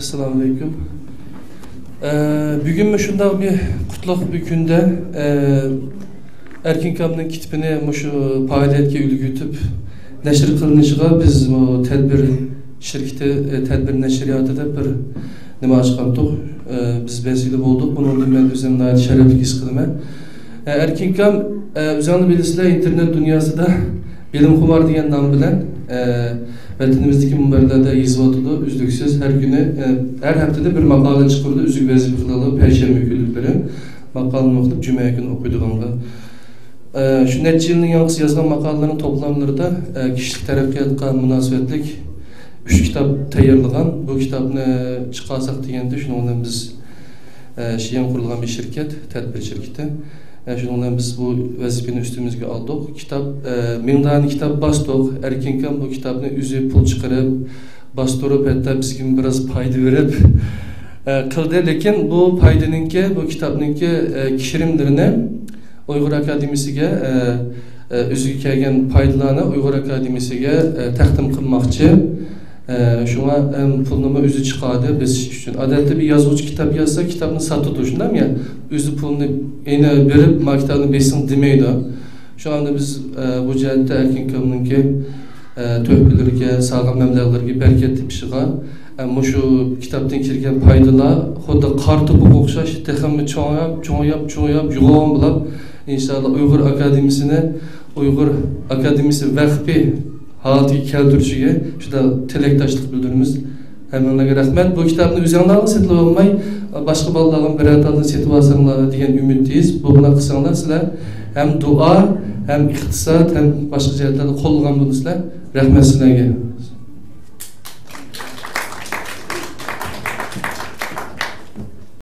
Assalamu alaikum. Bugün şunda bir kutluk bir günde Erkin Kam'ın kitibini şu faaliyetke ülgütüp neşir kılınışıga biz bu tedbir şirketi tedbir neşriyatıda bir nima açkandık. Biz vesile olduk. Bunun ben üzerinde şereflik his kılma. Erkin Kam üzerinde bilgisayar internet dünyasında bilim kumar diyen nam bilen vatanimizdeki mübarelerde yazılatılı üzlüksüz her günü her haftada bir makale çıkırdı. Üzük vezir kılalı perşembe günleri makalını okuyup cuma günü okuyduğumda. Şu neticinin yankısı yazılan makalelerin toplamları da kişilik terakkiyatına münasebetlik 3 kitap tayarlanan. Bu kitabını çıkarsak diyende şununla biz şeyden kurulan bir şirket, tedbir şirketi. Şununla biz bu vazifeni üstümüzge aldık. Kitap, mendani kitap bastık. Erkin Kam bu kitabını üzü pul çıkarıp, bastırıp hatta bizge biraz payda verip kıldı. Lekin bu paydanınki, bu kitabınınki kişirimlerine Uygur Akademisi'ge üzü kelgen paydalarını Uygur Akademisi'ge takdim kılmakçı. Şuna pulnama üzü çıkardı biz üçün. Adette bir yazıcı kitap yazsa kitabını satıdı şundan ya. Üzü pulunu yine verip kitabını besin demeydi. Şu anda biz bu cihette Erkin Kam'ınki töhbeleriga, sağlam meblağlarga bereketli bir şeyga. Ama şu kitaptan kirgen paydalar xuddi qartı bu o'xshash texmi cho'ng'ayab yo'g'on bilab inşallah Uygur Akademisi vakfi halatiga keltirishiga juda tilakdoshlik bildiramiz. Hammalarga rahmat. Bu kitobni o'zinglarni setib olmay, boshqa bolalarga birontani setib olsanglar degan umiddayiz. Bu bilan qilsanglar sizlar hem dua, hem iqtisod, hem boshqa jihatlarda qo'llagan bo'lasizlar. Rahmat sizlarga.